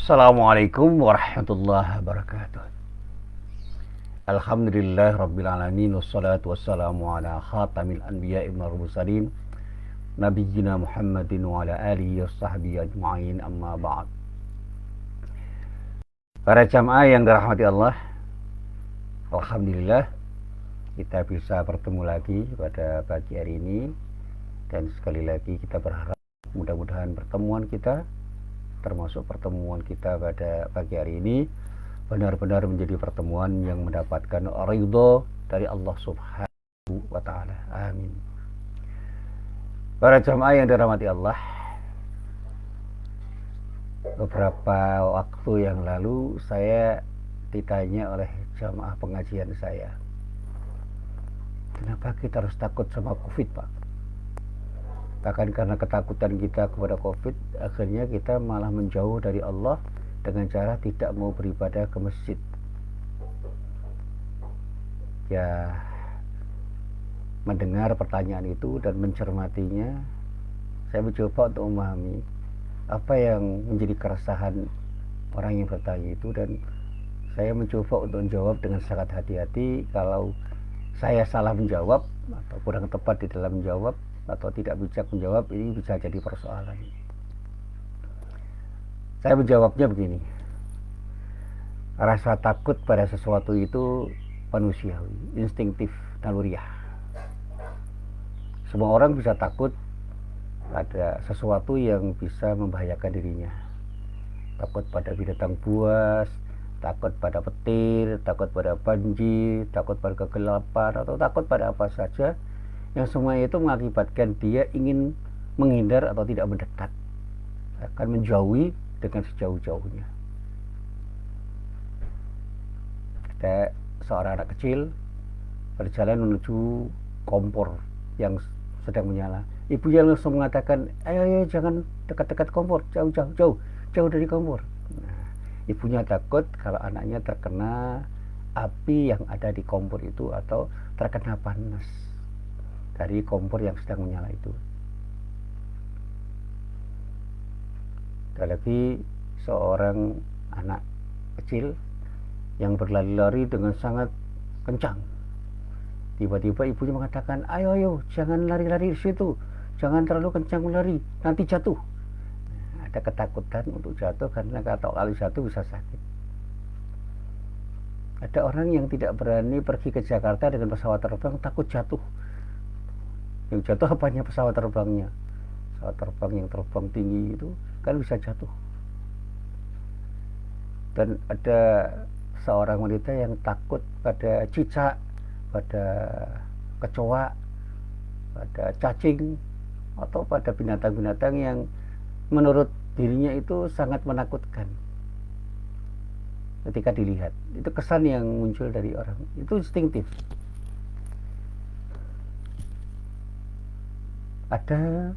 Assalamualaikum warahmatullahi wabarakatuh. Alhamdulillah rabbil alamin wassalatu wassalamu ala khatamil anbiya'i wal mursalin nabiyyina Muhammadin wa ala alihi washabbihi ajma'in, amma ba'd. Para jamaah yang dirahmati Allah, alhamdulillah kita bisa bertemu lagi pada pagi hari ini, dan sekali lagi kita berharap mudah-mudahan pertemuan kita, termasuk pertemuan kita pada pagi hari ini, benar-benar menjadi pertemuan yang mendapatkan ridho dari Allah Subhanahu wa taala. Amin. Para jamaah yang dirahmati Allah, beberapa waktu yang lalu saya ditanya oleh jamaah pengajian saya, kenapa kita harus takut sama COVID, Pak? Bahkan karena ketakutan kita kepada COVID, akhirnya kita malah menjauh dari Allah dengan cara tidak mau beribadah ke masjid. Ya, mendengar pertanyaan itu dan mencermatinya, saya mencoba untuk memahami apa yang menjadi keresahan orang yang bertanya itu, dan saya mencoba untuk menjawab dengan sangat hati-hati. Kalau saya salah menjawab atau kurang tepat di dalam menjawab atau tidak bijak menjawab, ini bisa jadi persoalan. Saya menjawabnya begini: rasa takut pada sesuatu itu manusiawi, instinktif, naluriah. Semua orang bisa takut pada sesuatu yang bisa membahayakan dirinya. Takut pada binatang buas, takut pada petir, takut pada banjir, takut pada kegelapan, atau takut pada apa saja yang semua itu mengakibatkan dia ingin menghindar atau tidak mendekat, akan menjauhi dengan sejauh-jauhnya. Ada seorang anak kecil berjalan menuju kompor yang sedang menyala. Ibunya langsung mengatakan, ayo jangan dekat-dekat kompor, jauh dari kompor. Nah, ibunya takut kalau anaknya terkena api yang ada di kompor itu atau terkena panas dari kompor yang sedang menyala itu. Ada lagi seorang anak kecil yang berlari-lari dengan sangat kencang. Tiba-tiba ibunya mengatakan, ayo jangan lari-lari di situ, jangan terlalu kencang lari, nanti jatuh. Ada ketakutan untuk jatuh karena kalau jatuh bisa sakit. Ada orang yang tidak berani pergi ke Jakarta dengan pesawat terbang, takut jatuh. Yang jatuh apanya? Pesawat terbangnya. Pesawat terbang yang terbang tinggi itu kan bisa jatuh. Dan ada seorang wanita yang takut pada cicak, pada kecoa, pada cacing, atau pada binatang-binatang yang menurut dirinya itu sangat menakutkan ketika dilihat. Itu kesan yang muncul dari orang, itu instinktif. Ada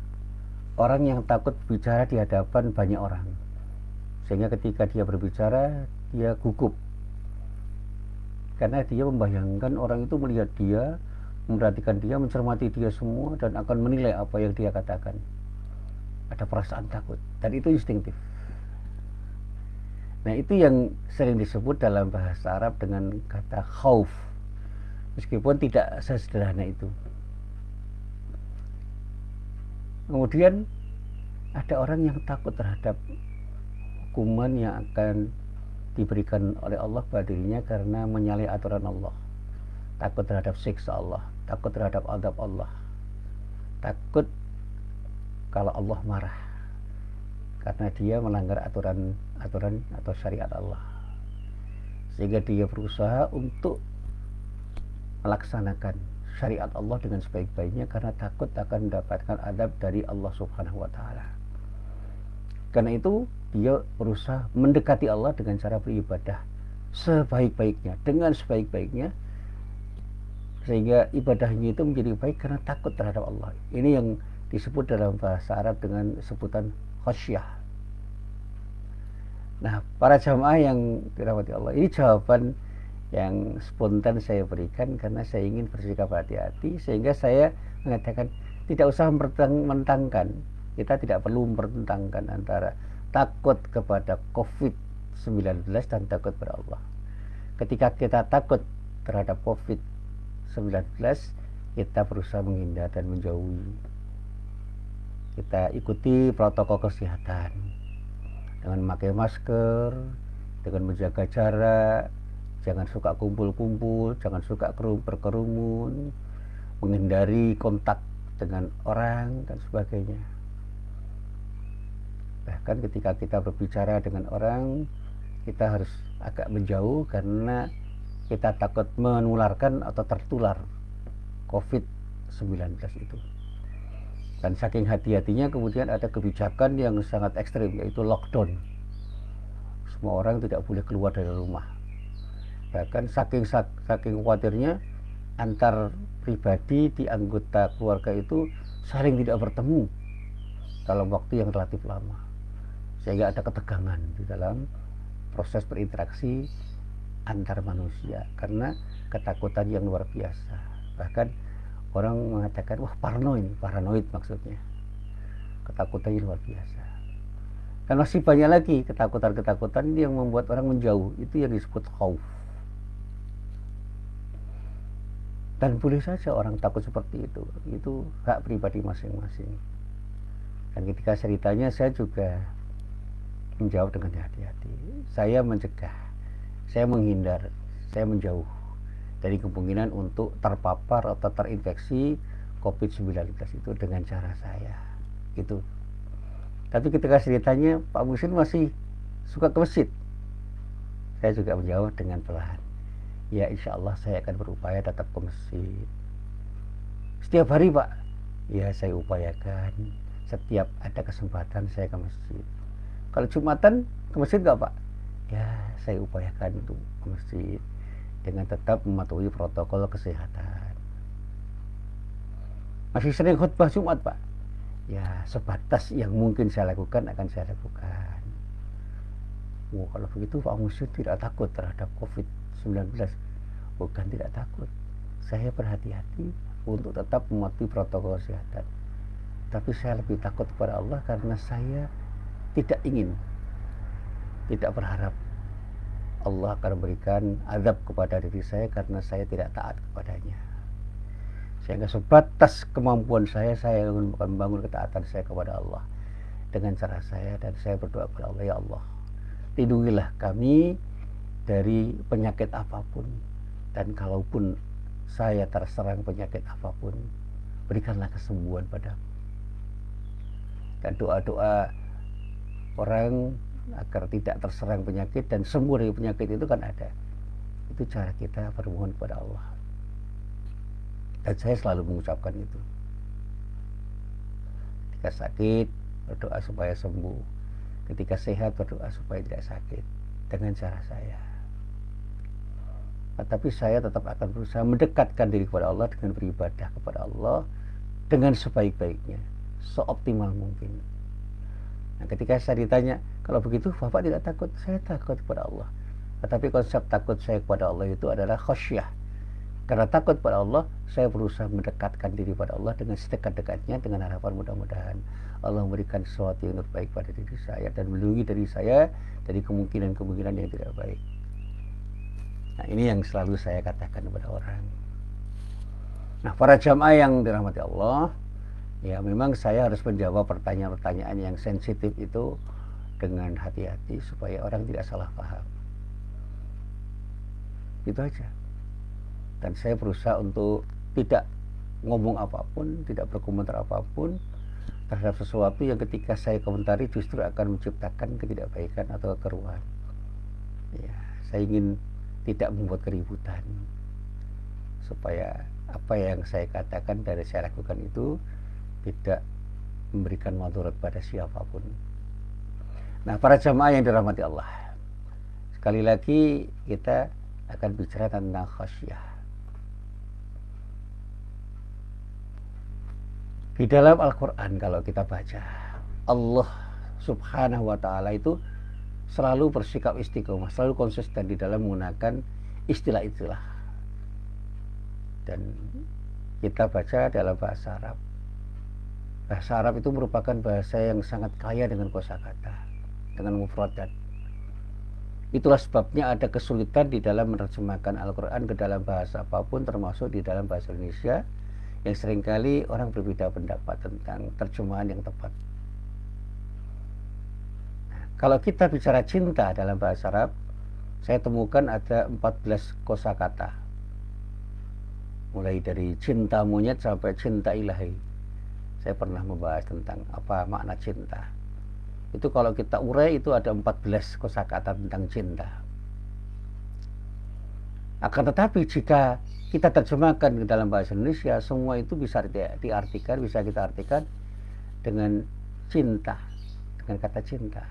orang yang takut bicara di hadapan banyak orang, sehingga ketika dia berbicara dia gugup karena dia membayangkan orang itu melihat dia, memperhatikan dia, mencermati dia semua, dan akan menilai apa yang dia katakan. Ada perasaan takut, dan itu instinktif. Nah, itu yang sering disebut dalam bahasa Arab dengan kata khauf, meskipun tidak sesederhana itu. Kemudian ada orang yang takut terhadap hukuman yang akan diberikan oleh Allah pada dirinya karena menyalahi aturan Allah. Takut terhadap siksa Allah, takut terhadap azab Allah, takut kalau Allah marah karena dia melanggar aturan atau syariat Allah, sehingga dia berusaha untuk melaksanakan syariat Allah dengan sebaik-baiknya karena takut akan mendapatkan azab dari Allah Subhanahu wa taala. Karena itu dia berusaha mendekati Allah dengan cara beribadah sebaik-baiknya, dengan sebaik-baiknya, sehingga ibadahnya itu menjadi baik karena takut terhadap Allah. Ini yang disebut dalam bahasa Arab dengan sebutan khasyah. Nah, para jamaah yang dirahmati Allah, ini jawaban yang spontan saya berikan karena saya ingin bersikap hati-hati, sehingga saya mengatakan tidak usah mentangkan. Kita tidak perlu mempertentangkan antara takut kepada COVID-19 dan takut kepada Allah. Ketika kita takut terhadap COVID-19, kita berusaha menghindar dan menjauhi. Kita ikuti protokol kesehatan dengan memakai masker, dengan menjaga jarak, jangan suka kumpul-kumpul, jangan suka berkerumun, menghindari kontak dengan orang dan sebagainya. Bahkan ketika kita berbicara dengan orang, kita harus agak menjauh karena kita takut menularkan atau tertular COVID-19 itu. Dan saking hati-hatinya kemudian ada kebijakan yang sangat ekstrim, yaitu lockdown. Semua orang tidak boleh keluar dari rumah. Bahkan saking khawatirnya antar pribadi di anggota keluarga itu saling tidak bertemu dalam waktu yang relatif lama, sehingga ada ketegangan di dalam proses berinteraksi antar manusia karena ketakutan yang luar biasa. Bahkan orang mengatakan, wah paranoid maksudnya, ketakutan yang luar biasa. Dan masih banyak lagi ketakutan yang membuat orang menjauh, itu yang disebut khauf. Dan boleh saja orang takut seperti itu hak pribadi masing-masing. Dan ketika ceritanya saya juga menjawab dengan hati-hati. Saya mencegah, saya menghindar, saya menjauh dari kemungkinan untuk terpapar atau terinfeksi COVID-19 itu dengan cara saya. Gitu. Tapi ketika ceritanya Pak Musin masih suka ke masjid, saya juga menjawab dengan pelan. Ya insya Allah saya akan berupaya tetap ke masjid. Setiap hari Pak, ya saya upayakan. Setiap ada kesempatan saya ke masjid. Kalau Jumatan ke masjid nggak Pak? Ya saya upayakan untuk ke masjid dengan tetap mematuhi protokol kesehatan. Masih sering khutbah Jumat Pak? Ya sebatas yang mungkin saya lakukan akan saya lakukan. Wah, kalau begitu Pak Musin tidak takut terhadap COVID-19? Bukan tidak takut, saya berhati-hati untuk tetap mematuhi protokol kesehatan. Tapi saya lebih takut kepada Allah karena saya tidak berharap Allah akan memberikan azab kepada diri saya karena saya tidak taat kepadanya. Sehingga sebatas kemampuan saya akan membangun ketaatan saya kepada Allah dengan cara saya, dan saya berdoa kepada Allah, ya Allah, lindungilah kami dari penyakit apapun, dan kalaupun saya terserang penyakit apapun, berikanlah kesembuhan padaku. Dan doa-doa orang agar tidak terserang penyakit dan sembuh dari penyakit itu kan ada. Itu cara kita bermohon kepada Allah. Dan saya selalu mengucapkan itu. Ketika sakit, berdoa supaya sembuh. Ketika sehat, berdoa supaya tidak sakit. Dengan cara saya. Tapi saya tetap akan berusaha mendekatkan diri kepada Allah dengan beribadah kepada Allah dengan sebaik-baiknya, seoptimal mungkin. Nah, ketika saya ditanya, kalau begitu Bapak tidak takut? Saya takut kepada Allah. Tetapi konsep takut saya kepada Allah itu adalah khasyah. Karena takut pada Allah, saya berusaha mendekatkan diri pada Allah dengan sedekat-dekatnya, dengan harapan mudah-mudahan Allah memberikan sesuatu yang terbaik pada diri saya dan melindungi diri saya dari kemungkinan-kemungkinan yang tidak baik. Nah, ini yang selalu saya katakan kepada orang. Nah, para jamaah yang dirahmati Allah, ya memang saya harus menjawab pertanyaan-pertanyaan yang sensitif itu dengan hati-hati supaya orang tidak salah paham. Itu aja. Dan saya berusaha untuk tidak ngomong apapun, tidak berkomentar apapun terhadap sesuatu yang ketika saya komentari justru akan menciptakan ketidakbaikan atau kekeruhan. Ya, saya ingin tidak membuat keributan, supaya apa yang saya katakan dan saya lakukan itu tidak memberikan mudarat pada siapapun. Nah, para jamaah yang dirahmati Allah, sekali lagi kita akan bicara tentang khasyah. Di dalam Al-Quran kalau kita baca, Allah subhanahu wa ta'ala itu selalu bersikap istiqomah, selalu konsisten di dalam menggunakan istilah-istilah. Dan kita baca dalam bahasa Arab. Bahasa Arab itu merupakan bahasa yang sangat kaya dengan kosakata. dengan mufradat. Itulah sebabnya ada kesulitan di dalam menerjemahkan Al-Quran ke dalam bahasa apapun, termasuk di dalam bahasa Indonesia, yang seringkali orang berbeda pendapat tentang terjemahan yang tepat. Kalau kita bicara cinta dalam bahasa Arab, saya temukan ada 14 kosakata. Mulai dari cinta monyet sampai cinta ilahi. Saya pernah membahas tentang apa makna cinta. Itu kalau kita urai itu ada 14 kosakata tentang cinta. Akan tetapi jika kita terjemahkan ke dalam bahasa Indonesia, semua itu bisa diartikan, bisa kita artikan dengan cinta, dengan kata cinta.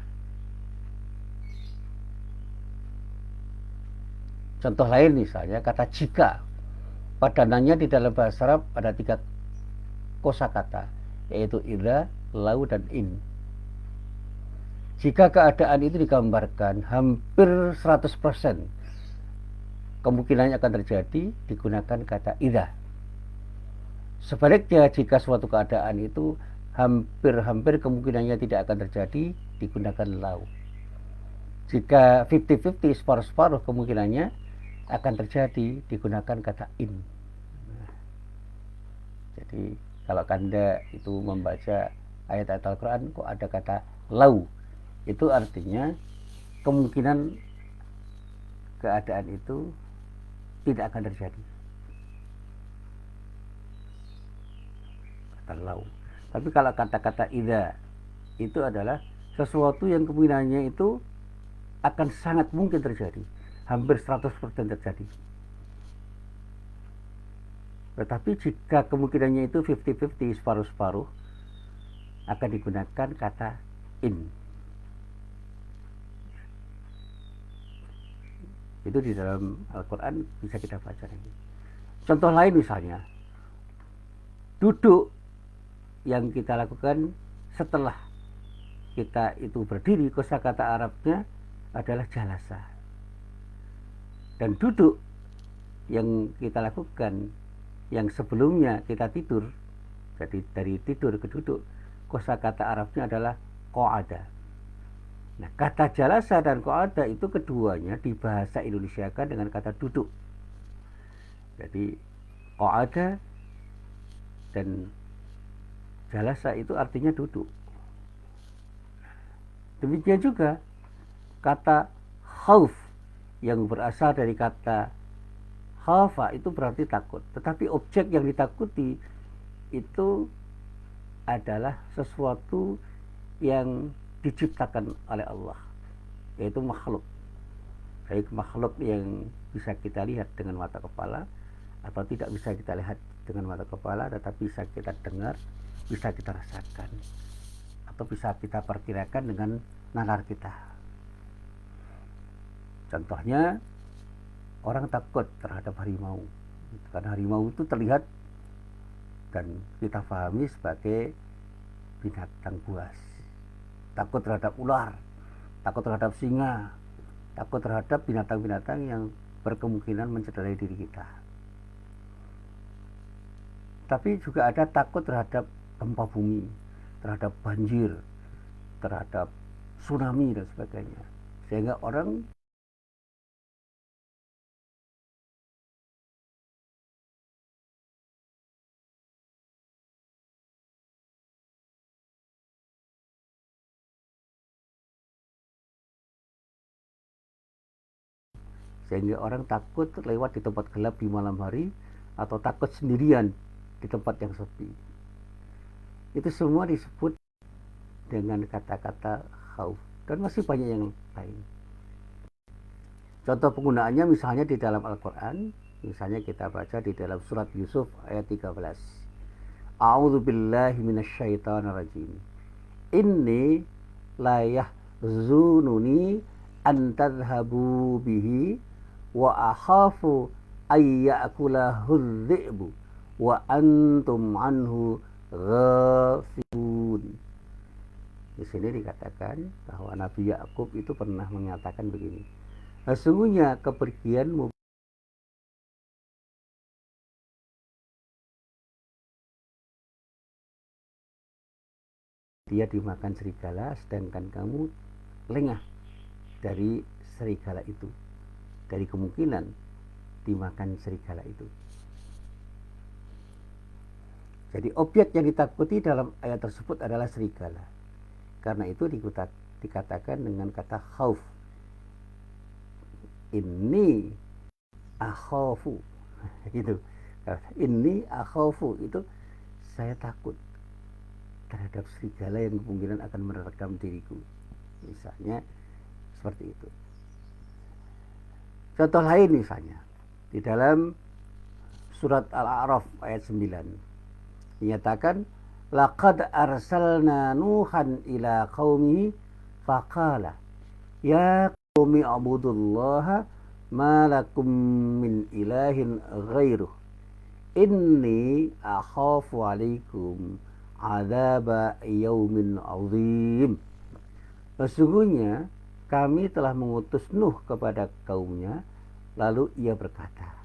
Contoh lain misalnya kata jika. Padanannya di dalam bahasa Arab ada 3 kosakata, yaitu idza, lau, dan in. Jika keadaan itu digambarkan hampir 100% kemungkinannya akan terjadi, digunakan kata idza. Sebaliknya jika suatu keadaan itu hampir kemungkinannya tidak akan terjadi, digunakan lau. Jika 50-50, separuh-separuh kemungkinannya akan terjadi, digunakan kata in. Jadi kalau Anda itu membaca ayat-ayat Al-Quran kok ada kata lau, itu artinya kemungkinan keadaan itu tidak akan terjadi. Kata lau. Tapi kalau kata-kata idza itu adalah sesuatu yang kemungkinannya itu akan sangat mungkin terjadi, hampir 100% terjadi. Tetapi jika kemungkinannya itu 50-50, separuh-separuh, akan digunakan kata in. Itu di dalam Al-Quran bisa kita baca ini. Contoh lain misalnya, duduk yang kita lakukan setelah kita itu berdiri, kosakata Arabnya adalah jalasa. Dan duduk yang kita lakukan yang sebelumnya kita tidur, jadi dari tidur ke duduk, kosakata Arabnya adalah qa'ada. Nah, kata jalasa dan qa'ada itu keduanya dibahasa Indonesiakan dengan kata duduk. Jadi qa'ada dan jalasa itu artinya duduk. Demikian juga kata khauf yang berasal dari kata khafa itu berarti takut. Tetapi objek yang ditakuti itu adalah sesuatu yang diciptakan oleh Allah, yaitu makhluk. Baik makhluk yang bisa kita lihat dengan mata kepala atau tidak bisa kita lihat dengan mata kepala, tetapi bisa kita dengar, bisa kita rasakan, atau bisa kita perkirakan dengan nalar kita. Contohnya, orang takut terhadap harimau, karena harimau itu terlihat dan kita pahami sebagai binatang buas. Takut terhadap ular, takut terhadap singa, takut terhadap binatang-binatang yang berkemungkinan mencederai diri kita. Tapi juga ada takut terhadap gempa bumi, terhadap banjir, terhadap tsunami dan sebagainya. Sehingga orang takut lewat di tempat gelap di malam hari, atau takut sendirian di tempat yang sepi. Itu semua disebut dengan kata-kata khauf, dan masih banyak yang lain. Contoh penggunaannya misalnya di dalam Al-Quran, misalnya kita baca di dalam surat Yusuf ayat 13. A'udzu billahi minasyaitonir rajim. Inni la yahzununi an tadhhabu bihi wa akhafu ay ya'kulahu dhi'bu wa antum anhu ghafilun. Di sini dikatakan bahwa Nabi Yakub itu pernah menyatakan begini. Sesungguhnya kepergianmu dia dimakan serigala, sedangkan kamu lengah dari serigala itu, dari kemungkinan dimakan serigala itu. Jadi objek yang ditakuti dalam ayat tersebut adalah serigala. Karena itu dikatakan dengan kata khauf. Ini akhafu. Gitu. Ini akhafu itu saya takut terhadap serigala yang kemungkinan akan menerkam diriku. Misalnya seperti itu. Contoh lain misalnya di dalam surat Al-A'raf ayat 9 dinyatakan laqad arsalna nuhan ila qaumihi faqala ya qaumi abudullaha ma lakum min ilahin ghairuh inni akhafu alaikum azaba yaumin azim. Sesungguhnya kami telah mengutus Nuh kepada kaumnya, lalu ia berkata,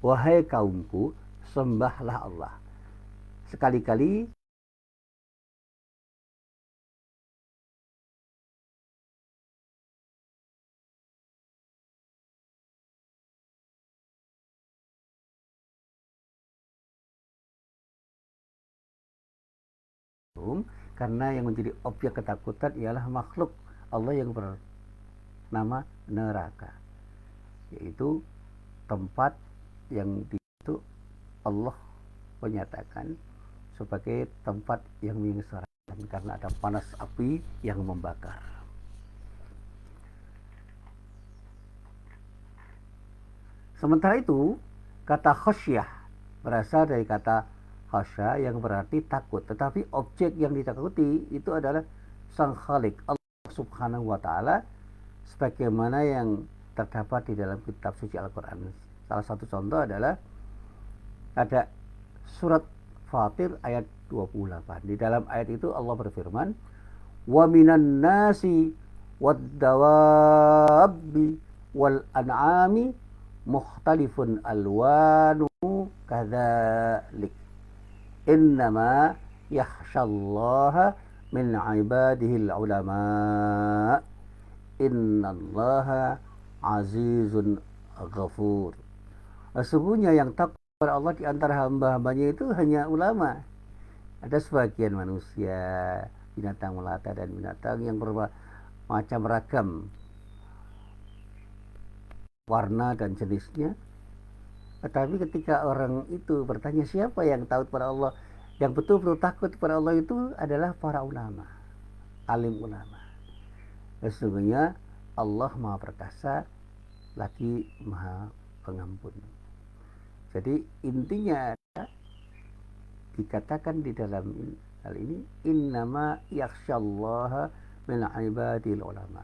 wahai kaumku, sembahlah Allah. Sekali-kali karena yang menjadi objek ketakutan ialah makhluk Allah yang bernama neraka, yaitu tempat yang itu Allah menyatakan sebagai tempat yang menyengsarakan karena ada panas api yang membakar. Sementara itu, kata khasyah berasal dari kata khasya yang berarti takut, tetapi objek yang ditakuti itu adalah Sang Khalik, Allah Subhanahu wa taala, sebagaimana yang terdapat di dalam kitab suci Al-Qur'an. Salah satu contoh adalah ada surat Fatir ayat 28. Di dalam ayat itu Allah berfirman, "Wa minan nasi wad dawabbi wal an'ami mukhtalifun alwanu kadzalik. Innama yakhsyallaha min ibadihil ulama. Innallaha azizun ghafur." Sesungguhnya yang takut kepada Allah di antara hamba-hambanya itu hanya ulama. Ada sebagian manusia, binatang melata dan binatang yang bermacam ragam warna dan jenisnya. Tetapi ketika orang itu bertanya siapa yang takut kepada Allah, yang betul-betul takut kepada Allah itu adalah para ulama, alim ulama. Sesungguhnya Allah Maha Perkasa lagi Maha Pengampun. Jadi intinya dikatakan di dalam hal ini innama yakhsyallaha min ibadil ulama.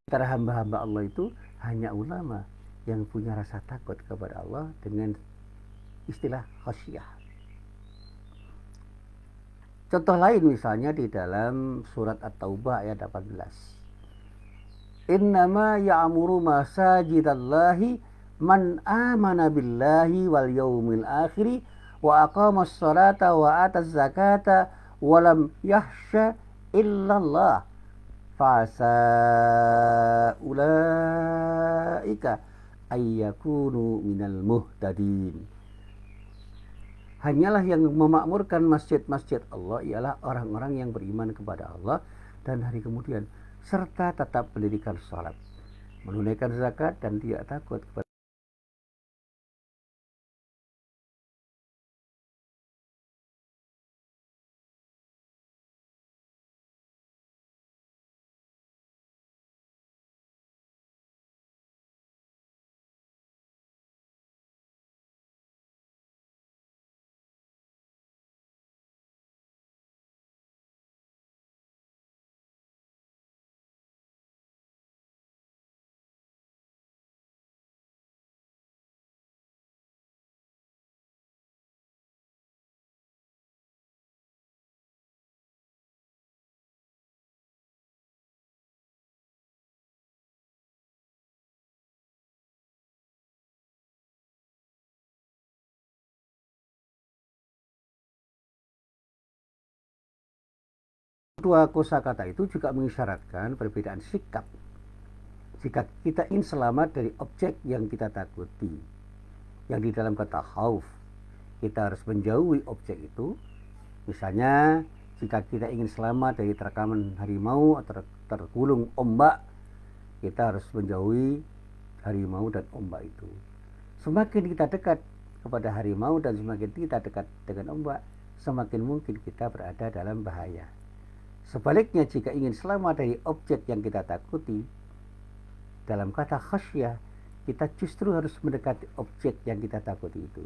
Antara hamba-hamba Allah itu hanya ulama yang punya rasa takut kepada Allah dengan istilah khasyah. Contoh lain misalnya di dalam surat At-Taubah ayat 18. Innama ya'muru masajidallahi man amana billahi wal yaumil akhiri wa aqamas salata wa ataz zakata wa lam yahsha illallah fa'asa ulaika ayyakunu minal muhtadin. Hanyalah yang memakmurkan masjid-masjid Allah ialah orang-orang yang beriman kepada Allah dan hari kemudian, serta tetap mendirikan salat, menunaikan zakat, dan tidak takut kepada Kedua kosakata itu juga mengisyaratkan perbedaan sikap. Jika kita ingin selamat dari objek yang kita takuti, yang di dalam kata khauf, kita harus menjauhi objek itu. Misalnya, jika kita ingin selamat dari terkaman harimau atau tergulung ombak, kita harus menjauhi harimau dan ombak itu. Semakin kita dekat kepada harimau dan semakin kita dekat dengan ombak, semakin mungkin kita berada dalam bahaya. Sebaliknya, jika ingin selamat dari objek yang kita takuti, dalam kata khasyah, kita justru harus mendekati objek yang kita takuti itu.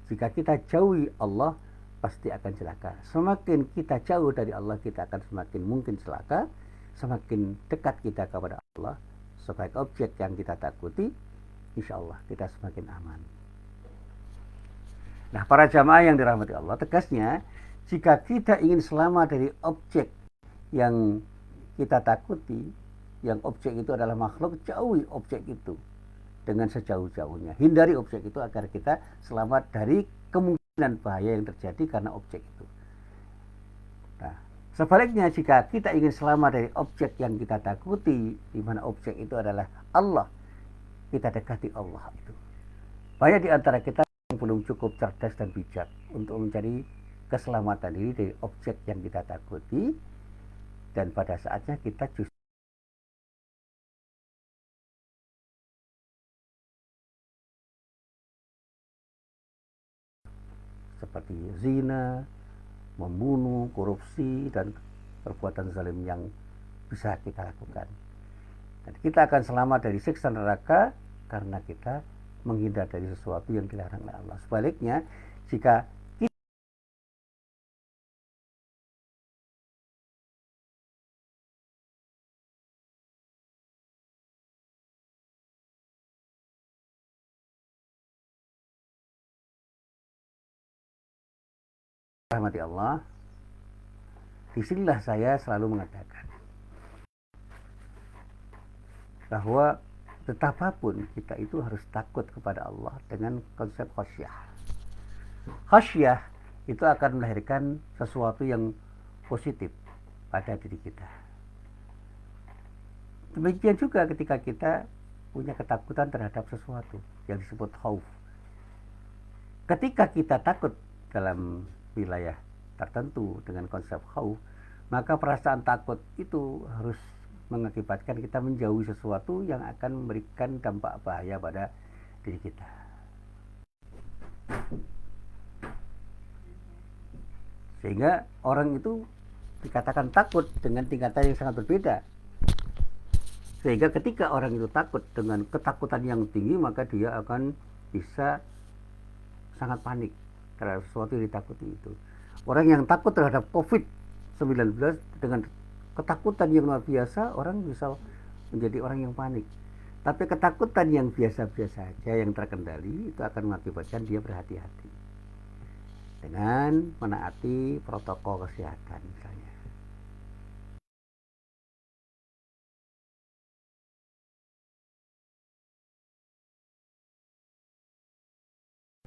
Jika kita jauhi Allah, pasti akan celaka. Semakin kita jauh dari Allah, kita akan semakin mungkin celaka. Semakin dekat kita kepada Allah, sebagai objek yang kita takuti, insya Allah kita semakin aman. Nah, para jamaah yang dirahmati Allah, tegasnya, jika kita ingin selamat dari objek yang kita takuti, yang objek itu adalah makhluk, jauhi objek itu dengan sejauh-jauhnya. Hindari objek itu agar kita selamat dari kemungkinan bahaya yang terjadi karena objek itu. Nah, sebaliknya, jika kita ingin selamat dari objek yang kita takuti, di mana objek itu adalah Allah, kita dekati Allah itu. Banyak di antara kita yang belum cukup cerdas dan bijak untuk mencari keselamatan diri dari objek yang kita takuti, dan pada saatnya kita justru seperti zina, membunuh, korupsi, dan perbuatan zalim yang bisa kita lakukan. Dan kita akan selamat dari siksa neraka karena kita menghindar dari sesuatu yang dilarang oleh Allah. Sebaliknya, jika kita rahmati Allah, disinilah saya selalu mengatakan bahwa betapapun kita itu harus takut kepada Allah dengan konsep khasyah. Khasyah itu akan melahirkan sesuatu yang positif pada diri kita. Demikian juga ketika kita punya ketakutan terhadap sesuatu yang disebut khauf. Ketika kita takut dalam wilayah tertentu dengan konsep khauf, maka perasaan takut itu harus mengakibatkan kita menjauhi sesuatu yang akan memberikan dampak bahaya pada diri kita. Sehingga orang itu dikatakan takut dengan tingkatan yang sangat berbeda. Sehingga ketika orang itu takut dengan ketakutan yang tinggi, maka dia akan bisa sangat panik terhadap sesuatu yang ditakuti itu. Orang yang takut terhadap COVID-19 dengan ketakutan yang luar biasa, orang bisa menjadi orang yang panik. Tapi ketakutan yang biasa-biasa saja, yang terkendali, itu akan mengakibatkan dia berhati-hati dengan menaati protokol kesehatan misalnya.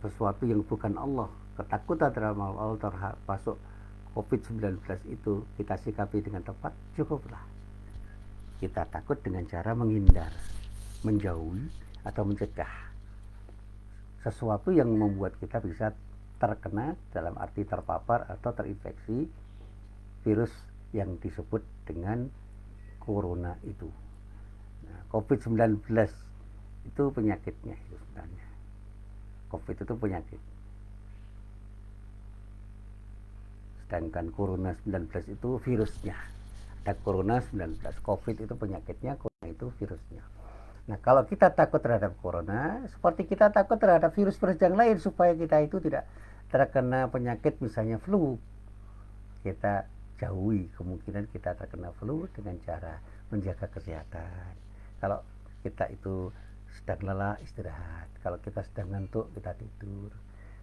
Sesuatu yang bukan Allah, ketakutan terhadap Allah termasuk COVID-19 itu kita sikapi dengan tepat, cukuplah. Kita takut dengan cara menghindar, menjauhi, atau mencegah sesuatu yang membuat kita bisa terkena, dalam arti terpapar atau terinfeksi virus yang disebut dengan corona itu. Nah, COVID-19 itu penyakitnya itu sebenarnya. COVID itu penyakit. Sedangkan corona 19 itu virusnya. Ada corona 19, COVID itu penyakitnya, corona itu virusnya. Nah, kalau kita takut terhadap corona, seperti kita takut terhadap virus-virus yang lain, supaya kita itu tidak terkena penyakit misalnya flu. Kita jauhi kemungkinan kita terkena flu dengan cara menjaga kesehatan. Kalau kita itu sedang lelah, istirahat. Kalau kita sedang ngantuk, kita tidur.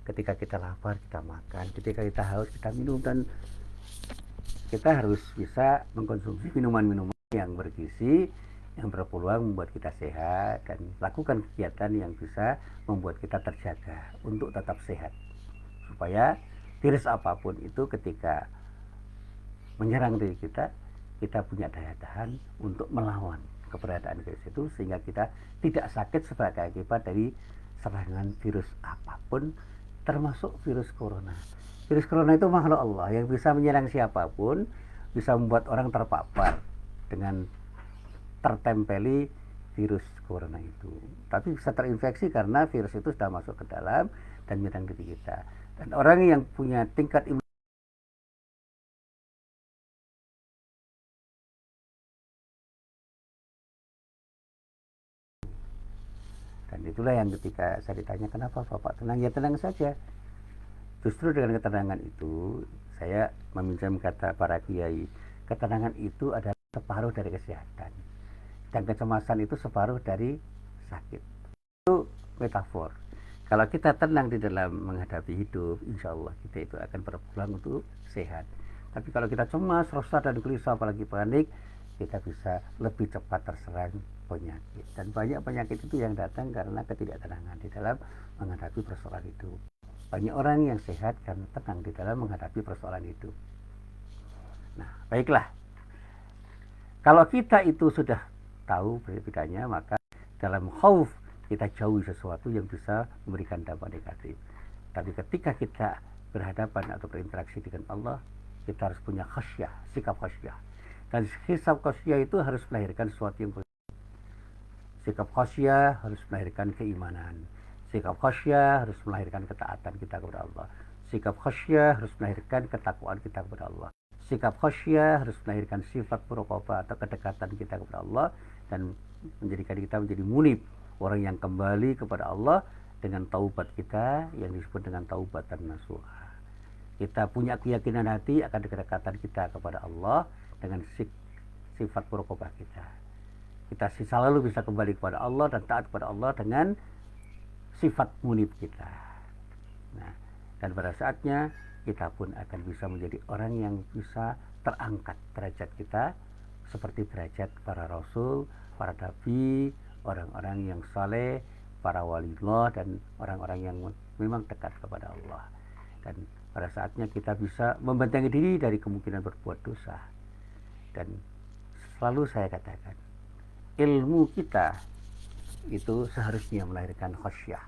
Ketika kita lapar, kita makan. Ketika kita haus, kita minum. Dan kita harus bisa mengkonsumsi minuman-minuman yang bergizi, yang berpeluang membuat kita sehat, dan lakukan kegiatan yang bisa membuat kita terjaga untuk tetap sehat. Supaya virus apapun itu ketika menyerang diri kita, kita punya daya tahan untuk melawan keberadaan virus itu, sehingga kita tidak sakit sebagai akibat dari serangan virus apapun, termasuk virus corona. Virus corona itu makhluk Allah yang bisa menyerang siapapun, bisa membuat orang terpapar dengan tertempeli virus corona itu. Tapi bisa terinfeksi karena virus itu sudah masuk ke dalam dan menyerang diri kita. Dan orang yang punya tingkat imunitas, dan itulah yang ketika saya ditanya kenapa Bapak tenang, ya tenang saja. Justru dengan ketenangan itu saya meminjam kata para kiai, ketenangan itu adalah separuh dari kesehatan dan kecemasan itu separuh dari sakit. Itu metafor. Kalau kita tenang di dalam menghadapi hidup, insya Allah kita itu akan berpeluang untuk sehat. Tapi kalau kita cemas, resah dan gelisah, apalagi panik, kita bisa lebih cepat terserang penyakit. Dan banyak penyakit itu yang datang karena ketidaktenangan di dalam menghadapi persoalan hidup. Banyak orang yang sehat karena tenang di dalam menghadapi persoalan hidup. Nah, baiklah. Kalau kita itu sudah tahu bedanya, maka dalam khauf kita jauhi sesuatu yang bisa memberikan dampak negatif. Tapi ketika kita berhadapan atau berinteraksi dengan Allah, kita harus punya khasyah, sikap khasyah. Dan sikap khasyah itu harus melahirkan sesuatu yang positif. Sikap khasyah harus melahirkan keimanan. Sikap khasyah harus melahirkan ketaatan kita kepada Allah. Sikap khasyah harus melahirkan ketakwaan kita kepada Allah. Sikap khasyah harus melahirkan sifat muraqabah atau kedekatan kita kepada Allah dan menjadikan kita menjadi munib, orang yang kembali kepada Allah dengan taubat kita yang disebut dengan taubatan nasuha. Kita punya keyakinan hati akan kedekatan kita kepada Allah dengan sifat muraqabah kita. Kita selalu bisa kembali kepada Allah dan taat kepada Allah dengan sifat munib kita. Nah, dan pada saatnya kita pun akan bisa menjadi orang yang bisa terangkat derajat kita seperti derajat para rasul, para nabi, orang-orang yang saleh, para waliullah dan orang-orang yang memang dekat kepada Allah. Dan pada saatnya kita bisa membentengi diri dari kemungkinan berbuat dosa. Dan selalu saya katakan, ilmu kita itu seharusnya melahirkan khasyah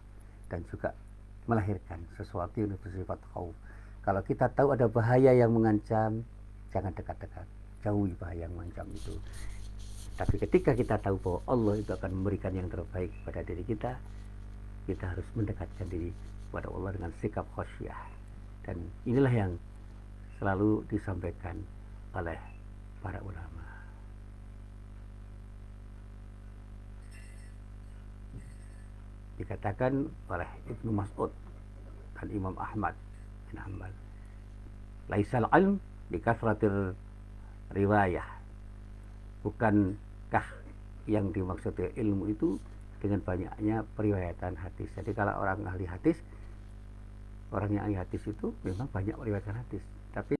dan juga melahirkan sesuatu yang bersifat khauf. Kalau kita tahu ada bahaya yang mengancam, jangan dekat-dekat, jauhi bahaya yang mengancam itu. Tapi ketika kita tahu bahwa Allah itu akan memberikan yang terbaik pada diri kita harus mendekatkan diri kepada Allah dengan sikap khasyah. Dan inilah yang selalu disampaikan oleh para ulama. Dikatakan oleh Ibnu Mas'ud dan Imam Ahmad bin Hanbal, laisal ilm bikasratir riwayah, bukankah yang dimaksud ilmu itu dengan banyaknya periwayatan hadis. Jadi kalau orang ahli hadis, orang yang ahli hadis itu memang banyak periwayatan hadis, tapi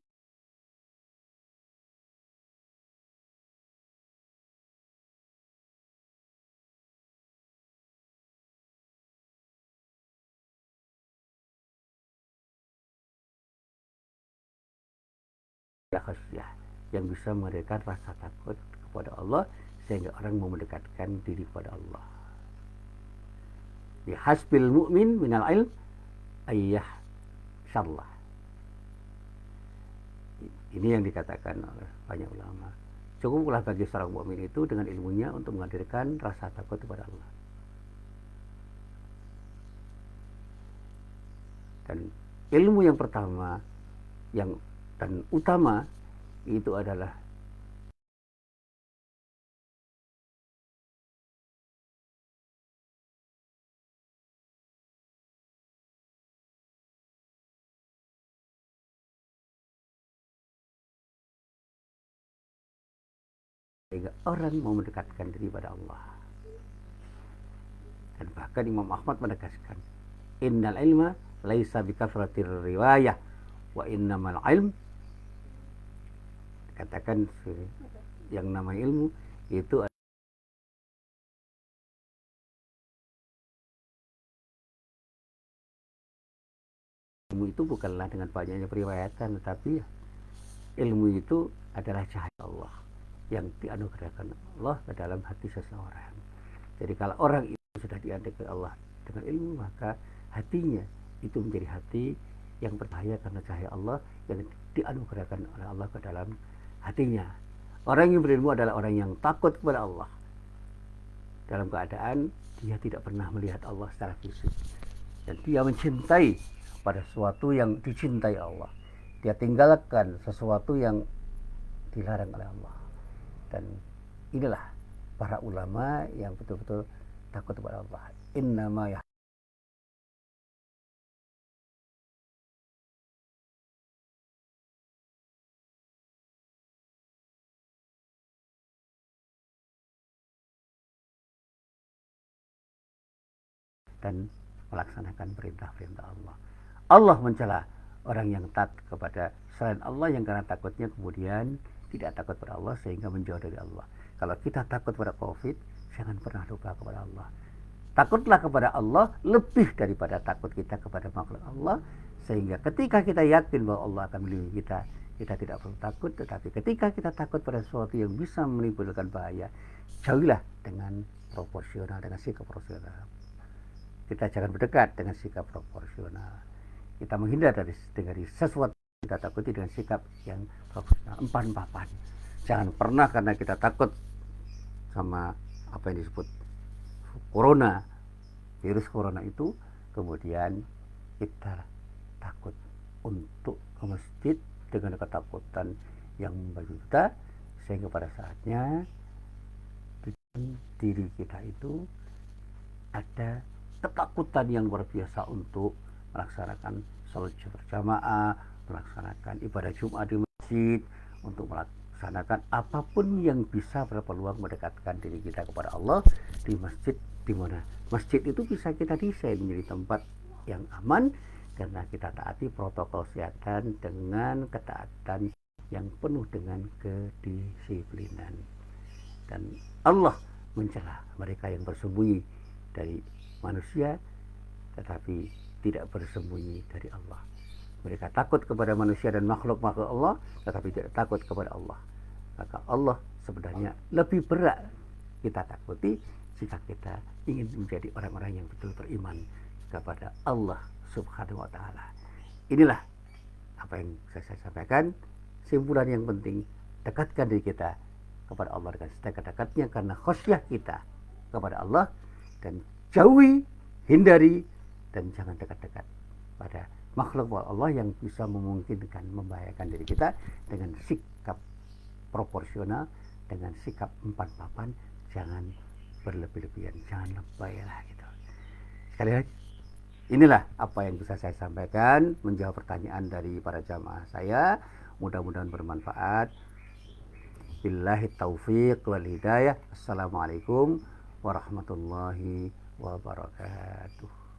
khasyah yang bisa memberikan rasa takut kepada Allah sehingga orang mau mendekatkan diri kepada Allah. Di hasbil mu'min minal ilm ayyah syallah. Ini yang dikatakan oleh banyak ulama. Cukuplah bagi seorang mukmin itu dengan ilmunya untuk menghadirkan rasa takut kepada Allah. Dan ilmu yang pertama yang dan utama itu adalah sehingga orang mau mendekatkan diri pada Allah. Dan bahkan Imam Ahmad menegaskan, innal ilma laisa bikafratir riwayah wa innamal ilm, katakan yang namanya ilmu itu ilmu itu bukanlah dengan banyaknya periwayatan, tetapi ilmu itu adalah cahaya Allah yang dianugerahkan Allah ke dalam hati seseorang. Jadi kalau orang itu sudah dianugerahkan Allah dengan ilmu, maka hatinya itu menjadi hati yang bercahaya karena cahaya Allah yang dianugerahkan oleh Allah ke dalam hatinya. Orang yang berilmu adalah orang yang takut kepada Allah dalam keadaan dia tidak pernah melihat Allah secara fisik, dan dia mencintai pada sesuatu yang dicintai Allah. Dia tinggalkan sesuatu yang dilarang oleh Allah. Dan inilah para ulama yang betul-betul takut kepada Allah. Innama ya, dan melaksanakan perintah-perintah Allah. Allah mencela orang yang takut kepada selain Allah, yang karena takutnya kemudian tidak takut kepada Allah sehingga menjauh dari Allah. Kalau kita takut pada COVID, jangan pernah lupa kepada Allah. Takutlah kepada Allah lebih daripada takut kita kepada makhluk Allah, sehingga ketika kita yakin bahwa Allah akan melindungi kita, kita tidak perlu takut. Tetapi ketika kita takut pada sesuatu yang bisa menimbulkan bahaya, jauhilah dengan proporsional, dengan sikap proporsional. Kita jangan berdekat dengan sikap proporsional. Kita menghindar dari sesuatu yang kita takuti dengan sikap yang proporsional. Empan-papan. Jangan pernah karena kita takut sama apa yang disebut corona, virus corona itu, kemudian kita takut untuk ke masjid dengan ketakutan yang berjuta, sehingga pada saatnya diri kita itu ada ketakutan yang luar biasa untuk melaksanakan sholat berjamaah, melaksanakan ibadah Jumat di masjid, untuk melaksanakan apapun yang bisa berpeluang mendekatkan diri kita kepada Allah di masjid, di mana masjid itu bisa kita desain menjadi tempat yang aman karena kita taati protokol kesehatan dengan ketaatan yang penuh dengan kedisiplinan. Dan Allah mencela mereka yang bersembunyi dari manusia tetapi tidak bersembunyi dari Allah. Mereka takut kepada manusia dan makhluk-makhluk Allah tetapi tidak takut kepada Allah. Maka Allah sebenarnya lebih berat kita takuti jika kita ingin menjadi orang-orang yang betul beriman kepada Allah Subhanahu wa taala. Inilah apa yang saya sampaikan. Simpulan yang penting, dekatkan diri kita kepada Allah dengan sedekat-dekatnya karena khasyah kita kepada Allah, dan jauhi, hindari, dan jangan dekat-dekat pada makhluk Allah yang bisa memungkinkan membahayakan diri kita dengan sikap proporsional, dengan sikap empat papan, jangan berlebih-lebihan, jangan lebay lah gitu. Sekali lagi, inilah apa yang bisa saya sampaikan menjawab pertanyaan dari para jamaah saya. Mudah-mudahan bermanfaat. Billahi taufiq wal hidayah. Assalamualaikum warahmatullahi wabarakatuh.